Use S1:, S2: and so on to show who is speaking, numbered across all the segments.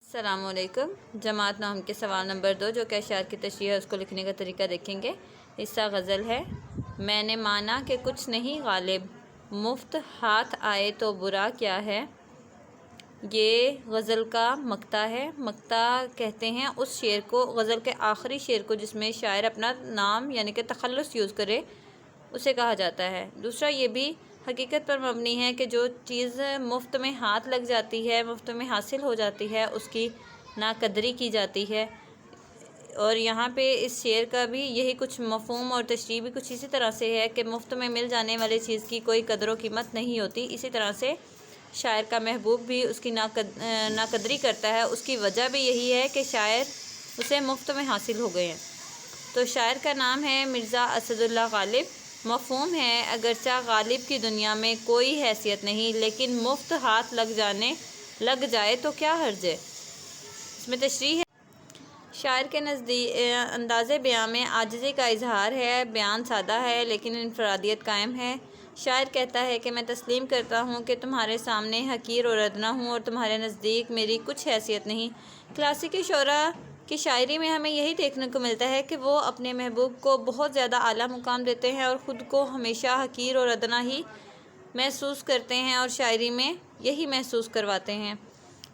S1: السلام علیکم۔ جماعت نام کے سوال نمبر 2 جو کہ اشعار کی تشریح ہے اس کو لکھنے کا طریقہ دیکھیں گے۔ حصہ غزل ہے۔ میں نے مانا کہ کچھ نہیں غالب، مفت ہاتھ آئے تو برا کیا ہے۔ یہ غزل کا مقطع ہے۔ مقطع کہتے ہیں اس شعر کو، غزل کے آخری شعر کو جس میں شاعر اپنا نام یعنی کہ تخلص یوز کرے، اسے کہا جاتا ہے۔ دوسرا یہ بھی حقیقت پر مبنی ہے کہ جو چیز مفت میں ہاتھ لگ جاتی ہے، مفت میں حاصل ہو جاتی ہے، اس کی ناقدری کی جاتی ہے۔ اور یہاں پہ اس شعر کا بھی یہی کچھ مفہوم اور تشریح بھی کچھ اسی طرح سے ہے کہ مفت میں مل جانے والی چیز کی کوئی قدر و قیمت نہیں ہوتی۔ اسی طرح سے شاعر کا محبوب بھی اس کی ناقدری کرتا ہے۔ اس کی وجہ بھی یہی ہے کہ شاعر اسے مفت میں حاصل ہو گئے ہیں۔ تو شاعر کا نام ہے مرزا اسد اللہ غالب۔ مفہوم ہے اگرچہ غالب کی دنیا میں کوئی حیثیت نہیں، لیکن مفت ہاتھ لگ جائے تو کیا حرج ہے۔ اس میں تشریح ہے۔ شاعر کے انداز بیان میں عاجزی کا اظہار ہے۔ بیان سادہ ہے لیکن انفرادیت قائم ہے۔ شاعر کہتا ہے کہ میں تسلیم کرتا ہوں کہ تمہارے سامنے حقیر اور ادنا ہوں اور تمہارے نزدیک میری کچھ حیثیت نہیں۔ کلاسیکی شعراء کی شاعری میں ہمیں یہی دیکھنے کو ملتا ہے کہ وہ اپنے محبوب کو بہت زیادہ اعلیٰ مقام دیتے ہیں اور خود کو ہمیشہ حقیر اور ادنا ہی محسوس کرتے ہیں اور شاعری میں یہی محسوس کرواتے ہیں۔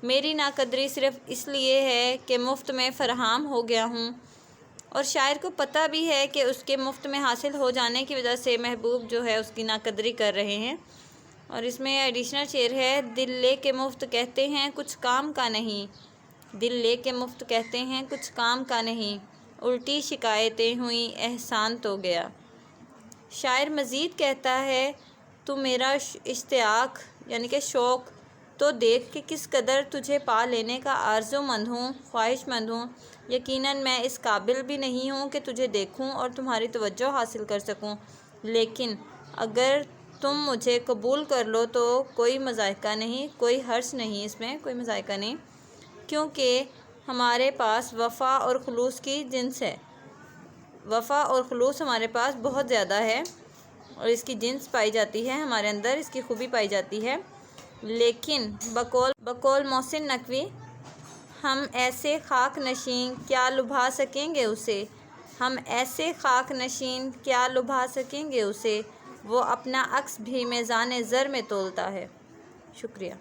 S1: میری ناقدری صرف اس لیے ہے کہ مفت میں فراہم ہو گیا ہوں، اور شاعر کو پتہ بھی ہے کہ اس کے مفت میں حاصل ہو جانے کی وجہ سے محبوب جو ہے اس کی ناقدری کر رہے ہیں۔ اور اس میں ایڈیشنل شعر ہے۔ دل لے کے مفت کہتے ہیں کچھ کام کا نہیں، دل لے کے مفت کہتے ہیں کچھ کام کا نہیں، الٹی شکایتیں ہوئیں احسان تو گیا۔ شاعر مزید کہتا ہے تو میرا اشتیاق یعنی کہ شوق تو دیکھ کہ کس قدر تجھے پا لینے کا آرزو مند ہوں، خواہش مند ہوں۔ یقیناً میں اس قابل بھی نہیں ہوں کہ تجھے دیکھوں اور تمہاری توجہ حاصل کر سکوں، لیکن اگر تم مجھے قبول کر لو تو کوئی مضائقہ نہیں، کوئی حرج نہیں، اس میں کوئی مضائقہ نہیں، کیونکہ ہمارے پاس وفا اور خلوص کی جنس ہے۔ وفا اور خلوص ہمارے پاس بہت زیادہ ہے اور اس کی جنس پائی جاتی ہے ہمارے اندر، اس کی خوبی پائی جاتی ہے، لیکن بقول محسن نقوی ہم ایسے خاک نشین کیا لبھا سکیں گے اسے، ہم ایسے خاک نشین کیا لبھا سکیں گے اسے، وہ اپنا عکس بھی میزان زر میں تولتا ہے۔ شکریہ۔